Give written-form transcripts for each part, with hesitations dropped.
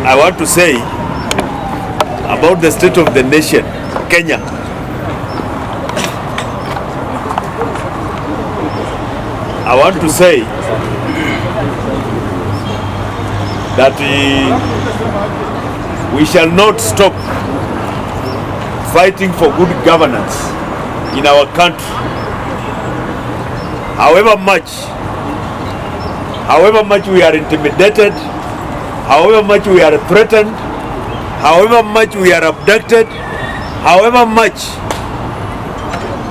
I want to say about the state of the nation, Kenya. I want to say that we shall not stop fighting for good governance in our country. However much we are intimidated, however much we are threatened, however much we are abducted, however much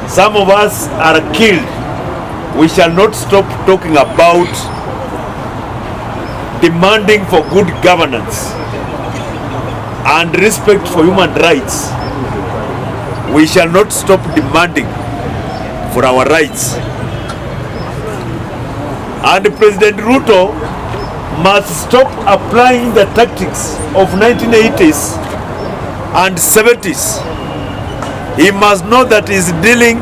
some of us are killed, we shall not stop talking about demanding for good governance and respect for human rights. We shall not stop demanding for our rights. And President RUTO must stop applying the tactics of 1980s and 70s. He must know that he is dealing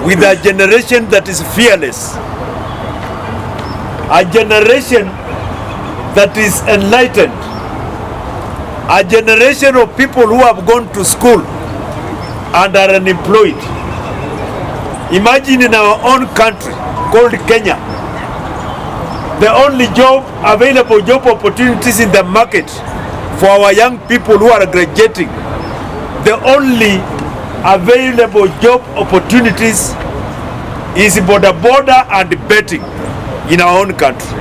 with a generation that is fearless, a generation that is enlightened, a generation of people who have gone to school and are unemployed. Imagine in our own country called Kenya, the only available job opportunities in the market for our young people who are graduating, the only available job opportunities is border and betting in our own country.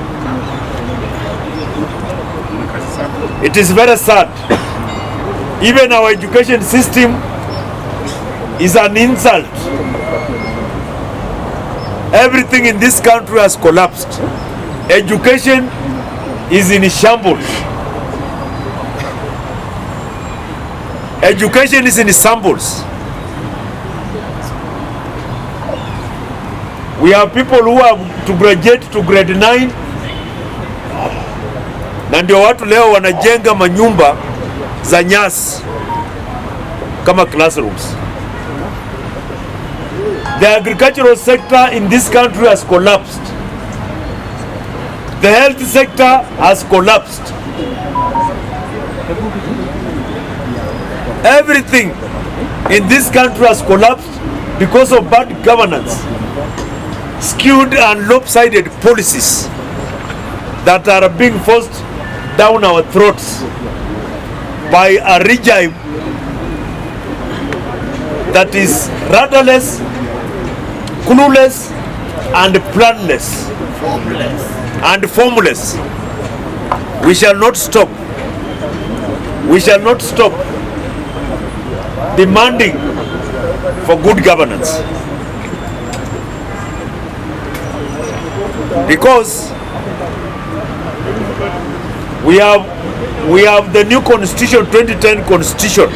It is very sad. Even our education system is an insult. Everything in this country has collapsed. Education is in shambles. Education is in shambles. We have people who have to graduate to grade 9, na ndio watu leo wanajenga manyumba za nyasi kama classrooms. The agricultural sector in this country has collapsed. The health sector has collapsed. Everything in this country has collapsed because of bad governance, skewed and lopsided policies that are being forced down our throats by a regime that is rudderless, clueless, and planless. And formless. We shall not stop. We shall not stop demanding for good governance, because we have the new constitution, 2010 constitution.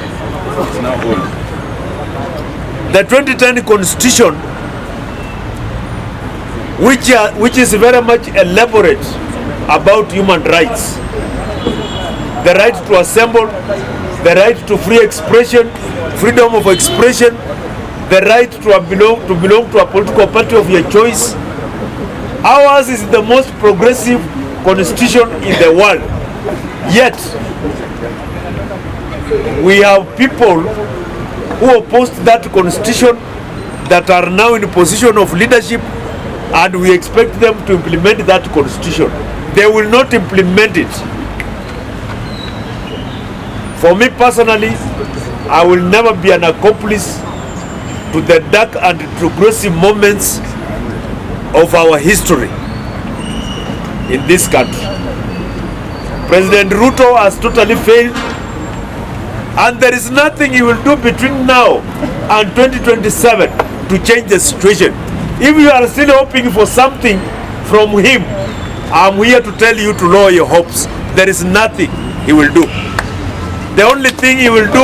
The 2010 constitution, which is very much elaborate about human rights, the right to assemble, the right to free expression, freedom of expression, the right to belong to a political party of your choice. Ours is the most progressive constitution in the world. Yet we have people who opposed that constitution that are now in a position of leadership, and we expect them to implement that constitution. They will not implement it. For me personally, I will never be an accomplice to the dark and progressive moments of our history in this country. President RUTO has totally failed, and there is nothing he will do between now and 2027 to change the situation. If you are still hoping for something from him, I'm here to tell you to lower your hopes. There is nothing he will do. The only thing he will do,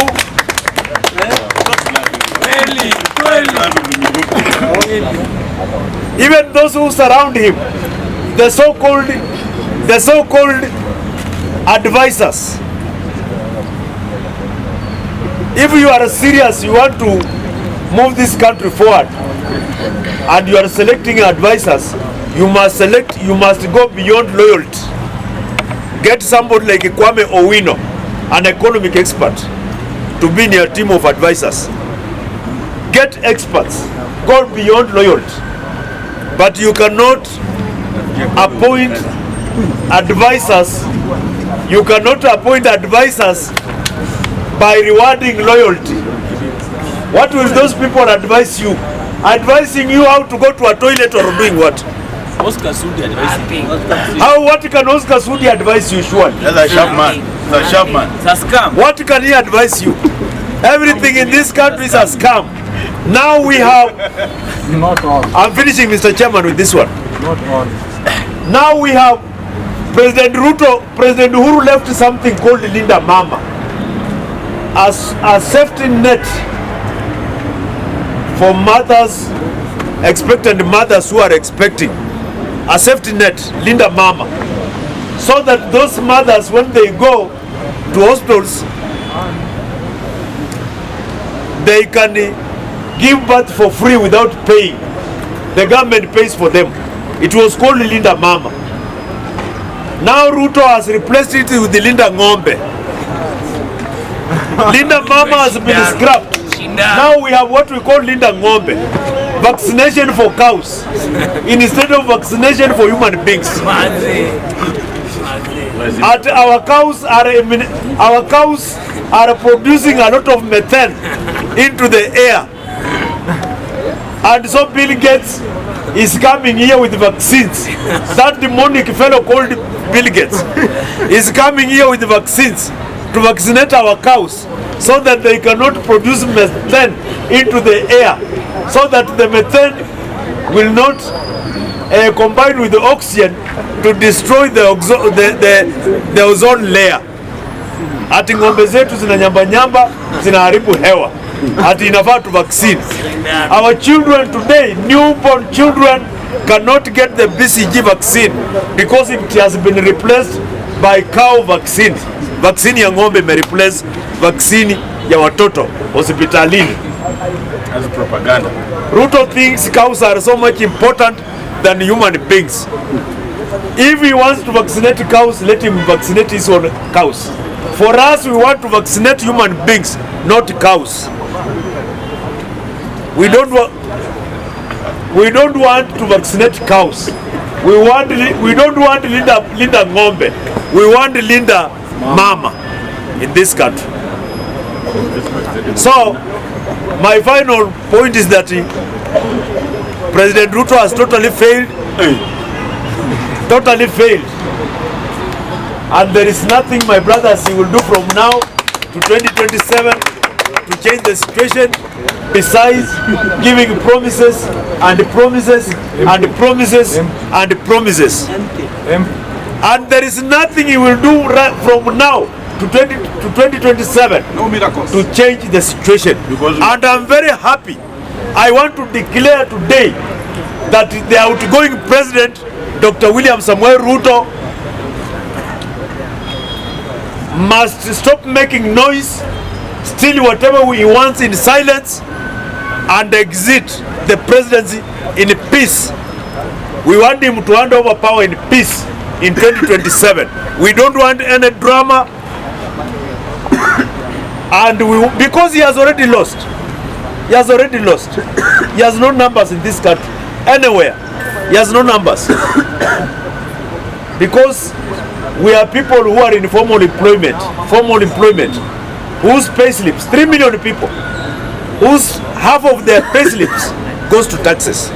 even those who surround him, the so-called advisors, if you are serious, you want to move this country forward, and you are selecting advisors, you must go beyond loyalty. Get somebody like Kwame Owino, an economic expert, to be in your team of advisors. Get experts. Go beyond loyalty. But you cannot appoint advisors. You cannot appoint advisors by rewarding loyalty. What will those people advise you? Advising you how to go to a toilet or doing what? Oscar Sudi advising. What can Oscar Sudi advise you, surely? That's a sharp man. That's a sharp man. It's a scam. What can he advise you? Everything in this country is a scam. Now we have... Not all. I'm finishing, Mr. Chairman, with this one. Not all. Now we have President RUTO, President Uhuru left something called Linda Mama as a safety net for mothers, expectant mothers who are expecting. A safety net, Linda Mama, so that those mothers, when they go to hospitals, they can give birth for free without paying. The government pays for them. It was called Linda Mama. Now RUTO has replaced it with the Linda Ng'ombe. Linda Mama has been scrapped. Now we have what we call Linda Ng'ombe. Vaccination for cows instead of vaccination for human beings. And our cows are producing a lot of methane into the air. And so Bill Gates is coming here with vaccines. That demonic fellow called Bill Gates is coming here with vaccines to vaccinate our cows so that they cannot produce methane into the air, so that the methane will not combine with the oxygen to destroy the ozone layer. Ati ng'ombe zetu zinanyamba zinaharibu hewa. Ati inafaa tu vaccine. Our children today, newborn children, cannot get the BCG vaccine because it has been replaced by cow vaccine. Vaccine ya ng'ombe imereplace vaccine ya watoto hospitalini. That's propaganda. RUTO thinks cows are so much important than human beings. If he wants to vaccinate cows, let him vaccinate his own cows. For us, we want to vaccinate human beings, not cows. We don't want to vaccinate cows. We don't want Linda Ng'ombe. We want Linda Mama in this country. So, my final point is that President RUTO has totally failed. Totally failed. And there is nothing, my brothers, he will do from now to 2027 to change the situation, besides giving promises and promises and promises and promises. And there is nothing he will do right from now to 2027 to change the situation. And I'm very happy. I want to declare today that the outgoing president, Dr. William Samuel Ruto, must stop making noise, steal whatever he wants in silence, and exit the presidency in peace. We want him to hand over power in peace in 2027. We don't want any drama, and because he has already lost. He has already lost. He has no numbers in this country. Anywhere. He has no numbers. Because we are people who are in formal employment, whose pay slips, 3 million people, whose half of their pay slips goes to taxes.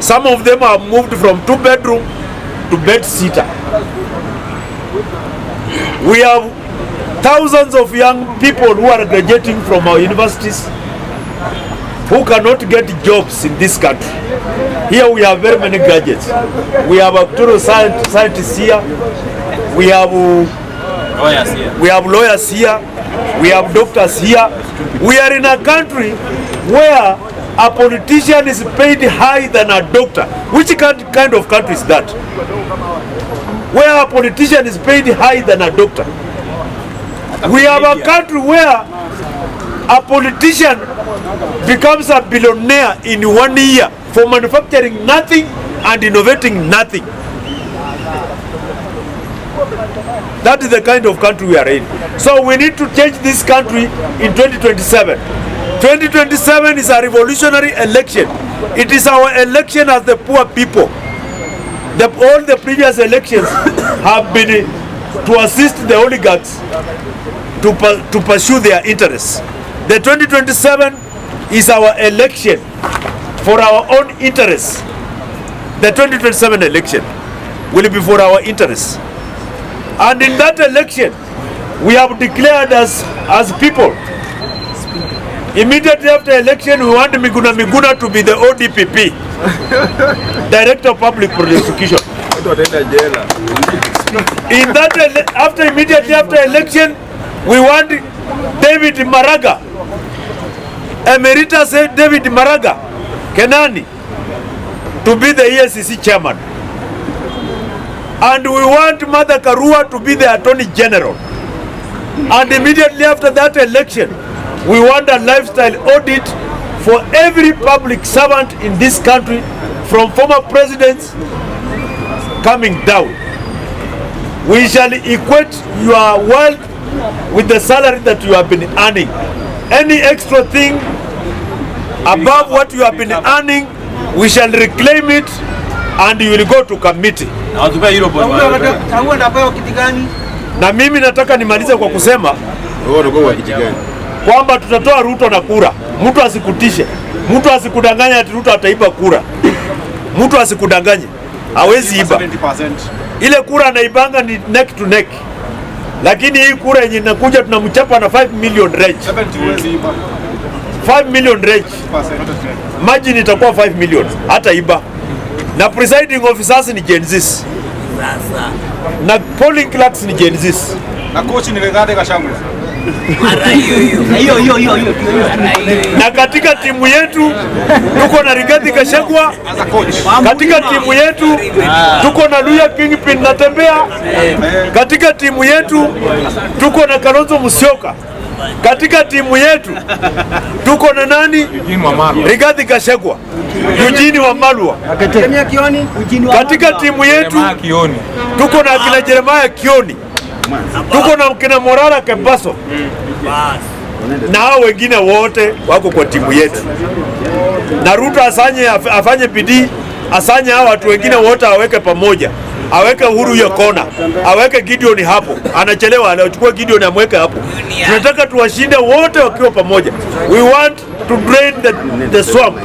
Some of them are moved from 2-bedroom to bed-sitter. We have thousands of young people who are graduating from our universities who cannot get jobs in this country. Here we have very many graduates. We have actuarial scientists here. We have lawyers here. We have doctors here. We are in a country where a politician is paid higher than a doctor. Which kind of country is that? Where a politician is paid higher than a doctor. We have a country where a politician becomes a billionaire in 1 year for manufacturing nothing and innovating nothing. That is the kind of country we are in. So we need to change this country in 2027. 2027 is a revolutionary election. It is our election as the poor people. All the previous elections have been to assist the oligarchs to pursue their interests. The 2027 is our election for our own interests. The 2027 election will be for our interests. And in that election, we have declared as people. Immediately after election, we want Miguna to be the ODPP, Director of Public Prosecution. In that, immediately after election, we want David Maraga, Emeritus David Maraga, Kenani, to be the ESCC chairman. And we want Mother Karua to be the Attorney General. And immediately after that election, we want a lifestyle audit for every public servant in this country, from former presidents coming down. We shall equate your wealth with the salary that you have been earning. Any extra thing above what you have been earning, we shall reclaim it and you will go to committee. Na mimi nataka nimalize kwa kusema kwamba tutatoa Ruto na kura. Mtu asikutishe, mtu asikudanganye ati Ruto ataiba kura. Mtu asikudanganye, hawezi iba. Ile kura anaibanga ni neck to neck. Lakini hii kura yenye inakuja tunamchapa na 5 million range. 5 million range. Margin itakuwa 5 million, hata iba. Na presiding officers ni Gen Zs. Na polling clerks ni Gen Zs. Na coach ni Rigathi Gachagua. Na katika timu yetu tuko na Rigathi Gachagua. Katika timu yetu tuko na Luya Kingpin Mutembei. Katika timu yetu tuko na Kalonzo Musyoka. Katika timu yetu tuko na nani? Rigathi Gachagua, Eugene Wamalwa. Katika timu yetu tuko na kina Jeremiah Kioni, tuko na kina Morara Kebaso, na hao wengine wote wako kwa timu yetu. Na Ruto afanye bidii, asanye hao watu wengine wote aweke pamoja. Aweke Uhuru hiyo kona, aweke Gideon hapo. Anachelewa, anachukua Gideon amweke hapo. Tunataka tuwashinde wote wakiwa pamoja. We want to drain the swamp.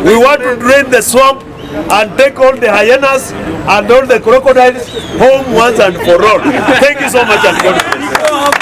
We want to drain the swamp and take all the hyenas and all the crocodiles home once and for all. Thank you so much and God bless.